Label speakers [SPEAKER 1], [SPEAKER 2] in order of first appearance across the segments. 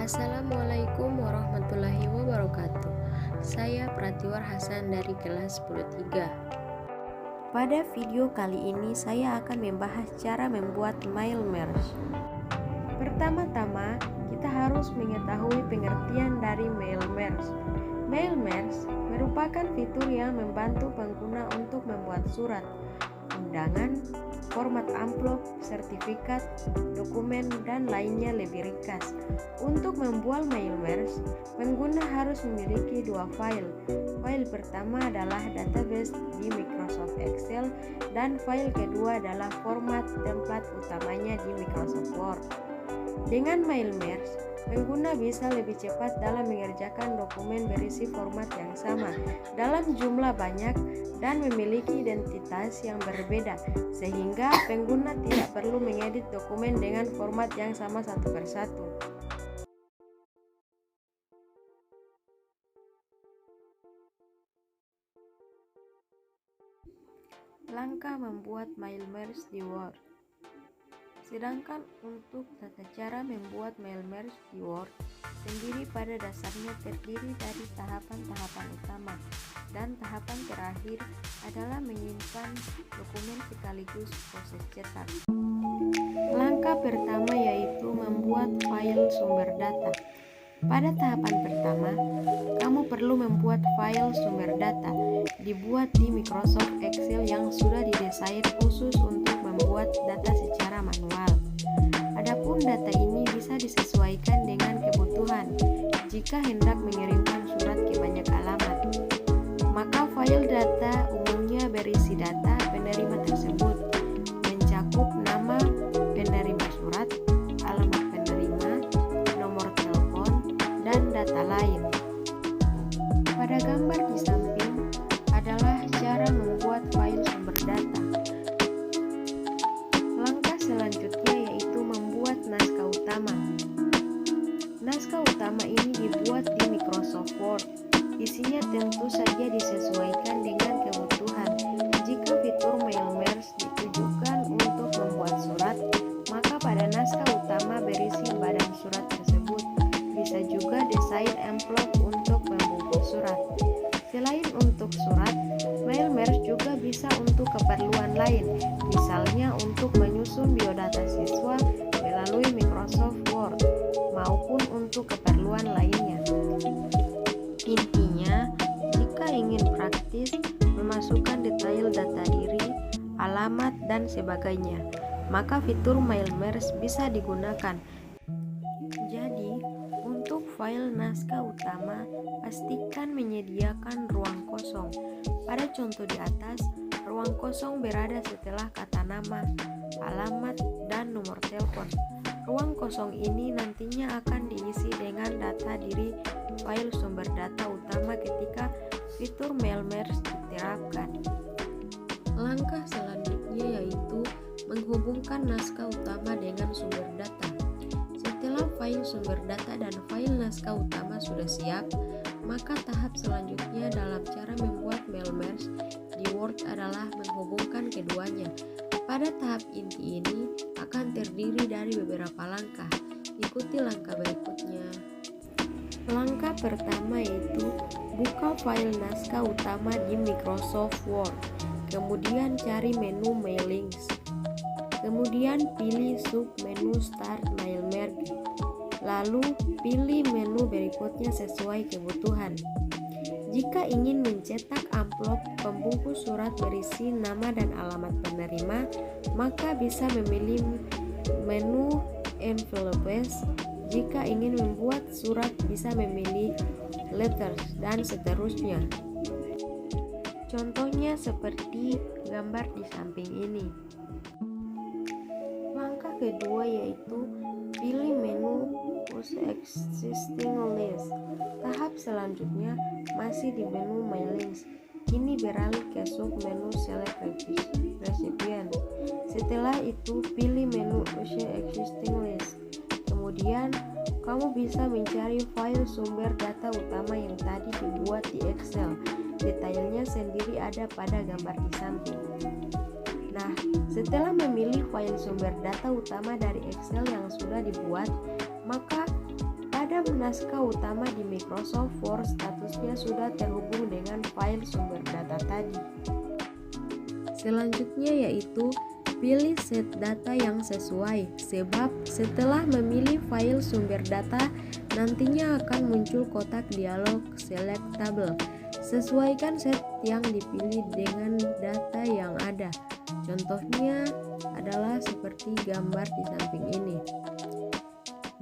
[SPEAKER 1] Assalamualaikum warahmatullahi wabarakatuh. Saya Pratiwar Hasan dari kelas 10-3. Pada video kali ini saya akan membahas cara membuat mail merge. Pertama-tama, kita harus mengetahui pengertian dari mail merge. Mail merge merupakan fitur yang membantu pengguna untuk membuat surat, undangan, format amplop, sertifikat, dokumen, dan lainnya lebih ringkas. Untuk membuat mail merge, pengguna harus memiliki dua file. File pertama adalah database di Microsoft Excel dan file kedua adalah format template utamanya di Microsoft Word. Dengan mail merge, pengguna bisa lebih cepat dalam mengerjakan dokumen berisi format yang sama dalam jumlah banyak dan memiliki identitas yang berbeda, sehingga pengguna tidak perlu mengedit dokumen dengan format yang sama satu persatu. Langkah membuat mail merge di Word. Sedangkan untuk tata cara membuat mail merge di Word sendiri pada dasarnya terdiri dari tahapan-tahapan utama, dan tahapan terakhir adalah menyimpan dokumen sekaligus proses cetak. Langkah pertama yaitu membuat file sumber data. Pada tahapan pertama, kamu perlu membuat file sumber data dibuat di Microsoft Excel yang sudah didesain khusus untuk membuat data secara manual. Adapun data ini bisa disesuaikan dengan kebutuhan. Jika hendak mengirimkan surat ke banyak alamat, maka file data umumnya berisi data penerima tersebut, mencakup nama penerima surat, alamat penerima, nomor telepon, dan data lain. Pada gambar di samping adalah cara membuat file sumber data. Langkah selanjutnya yaitu membuat naskah utama. Naskah utama ini dibuat di Microsoft Word. Isinya tentu saja disesuaikan dengan kebutuhan. Jika fitur mail merge ditujukan untuk membuat surat, maka pada naskah utama berisi badan surat tersebut. Bisa juga desain amplop untuk membungkus surat. Selain untuk surat, mail merge juga bisa untuk keperluan lain, misalnya untuk menyusun biodata siswa melalui Microsoft Word, maupun untuk keperluan lainnya. Intinya, jika ingin praktis, memasukkan detail data diri, alamat, dan sebagainya, maka fitur mail merge bisa digunakan. Jadi, untuk file naskah utama, pastikan menyediakan ruang kosong. Pada contoh di atas, ruang kosong berada setelah kata nama, alamat, dan nomor telepon. Ruang kosong ini nantinya akan diisi dengan data diri file sumber data utama ketika fitur mail merge diterapkan. Langkah selanjutnya yaitu menghubungkan naskah utama dengan sumber data. Setelah file sumber data dan file naskah utama sudah siap, maka tahap selanjutnya dalam cara membuat mail merge di Word adalah menghubungkan keduanya. Pada tahap inti ini akan terdiri dari beberapa langkah. Ikuti langkah berikutnya. Langkah pertama yaitu buka file naskah utama di Microsoft Word. Kemudian cari menu Mailings. Kemudian pilih sub-menu Start Mail Merge. Lalu pilih menu berikutnya sesuai kebutuhan. Jika ingin mencetak amplop pembungkus surat berisi nama dan alamat penerima, maka bisa memilih menu Envelopes. Jika ingin membuat surat, bisa memilih Letters, dan seterusnya. Contohnya seperti gambar di samping ini. Langkah kedua yaitu pilih menu Use Existing List. Tahap selanjutnya masih di menu Mailings. Kini beralih ke sub-menu Select Recipient. Setelah itu pilih menu Use Existing List. Kemudian kamu bisa mencari file sumber data utama yang tadi dibuat di Excel. Detailnya sendiri ada pada gambar di samping. Nah, setelah memilih file sumber data utama dari Excel yang sudah dibuat, maka pada Pada naskah utama di Microsoft Word, statusnya sudah terhubung dengan file sumber data tadi. Selanjutnya yaitu pilih set data yang sesuai, sebab setelah memilih file sumber data, nantinya akan muncul kotak dialog selectable. Sesuaikan set yang dipilih dengan data yang ada. Contohnya adalah seperti gambar di samping ini.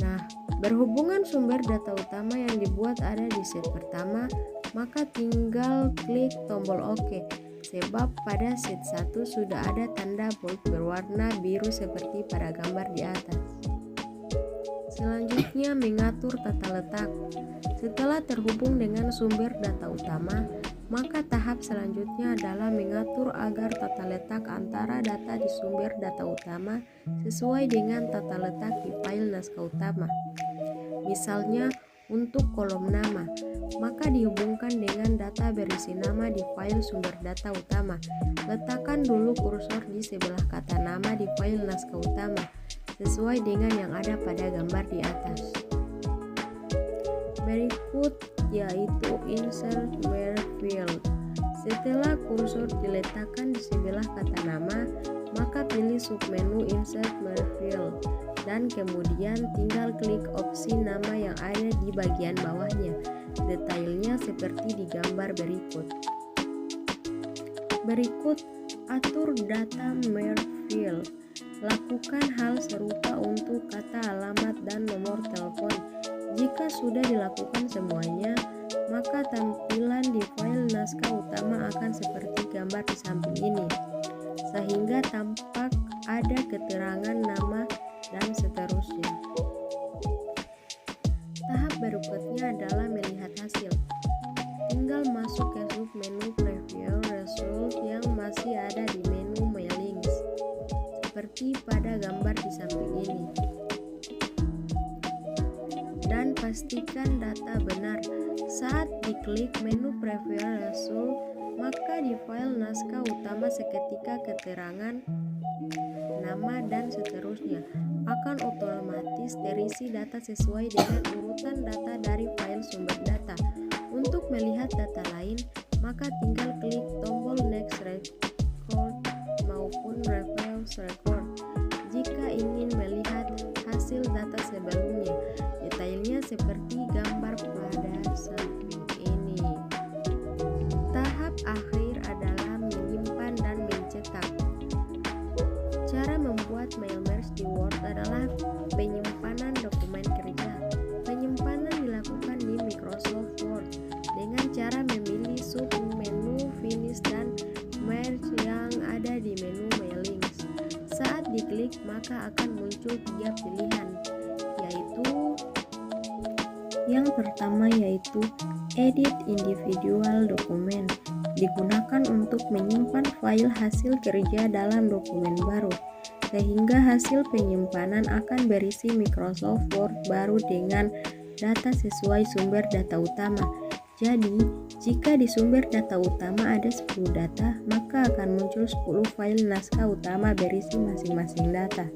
[SPEAKER 1] Nah, berhubungan sumber data utama yang dibuat ada di set pertama, maka tinggal klik tombol OK, sebab pada set 1 sudah ada tanda bold berwarna biru seperti pada gambar di atas. Selanjutnya, mengatur tata letak. Setelah terhubung dengan sumber data utama, maka tahap selanjutnya adalah mengatur agar tata letak antara data di sumber data utama sesuai dengan tata letak di file naskah utama. Misalnya, untuk kolom nama, maka dihubungkan dengan data berisi nama di file sumber data utama. Letakkan dulu kursor di sebelah kata nama di file naskah utama, sesuai dengan yang ada pada gambar di atas. Berikut yaitu insert where field. Setelah kursor diletakkan di sebelah kata nama, maka pilih submenu insert where field dan kemudian tinggal klik opsi nama yang ada di bagian bawahnya. Detailnya seperti di gambar berikut. Berikut atur data where field. Lakukan hal serupa untuk kata alamat dan nomor telepon. Jika sudah dilakukan semuanya, maka tampilan di file naskah utama akan seperti gambar di samping ini, sehingga tampak ada keterangan nama dan seterusnya. Tahap berikutnya adalah melihat hasil. Tinggal masuk ke submenu preview result yang masih ada di menu mailings, seperti pada gambar di samping ini. Dan pastikan data benar. Saat diklik menu preview result, maka di file naskah utama seketika keterangan nama dan seterusnya akan otomatis terisi data sesuai dengan urutan data dari file sumber data. Untuk melihat data lain, maka tinggal klik tombol next record maupun reference record. Jika ingin melihat hasil data sebelumnya, detailnya seperti gambar pada samping ini. Tahap akhir adalah menyimpan dan mencetak. Cara membuat mail merge di Word adalah penyimpanan dokumen kerja. Penyimpanan dilakukan di Microsoft Word dengan cara memilih submenu finish dan merge yang ada di menu mailings. Saat diklik, maka akan muncul 3 pilihan, yaitu yang pertama yaitu edit individual dokumen, digunakan untuk menyimpan file hasil kerja dalam dokumen baru, sehingga hasil penyimpanan akan berisi Microsoft Word baru dengan data sesuai sumber data utama. Jadi, jika di sumber data utama ada 10 data, maka akan muncul 10 file naskah utama berisi masing-masing data.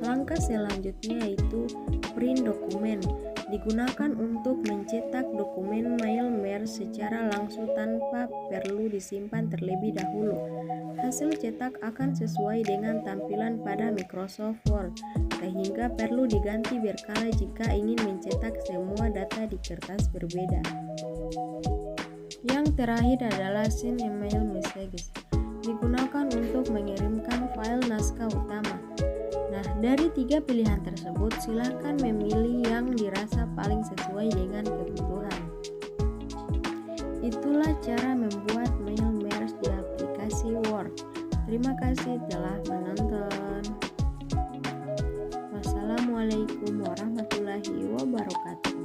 [SPEAKER 1] Langkah selanjutnya yaitu print dokumen, digunakan untuk mencetak dokumen mail merge secara langsung tanpa perlu disimpan terlebih dahulu. Hasil cetak akan sesuai dengan tampilan pada Microsoft Word, sehingga perlu diganti berkala jika ingin mencetak semua data di kertas berbeda. Yang terakhir adalah send email messages, digunakan untuk mengirimkan file naskah utama. Nah, dari 3 pilihan tersebut, silakan memilih yang dirasa paling sesuai dengan kebutuhan. Itulah cara membuat mail merge di aplikasi Word. Terima kasih telah menonton. Wassalamualaikum warahmatullahi wabarakatuh.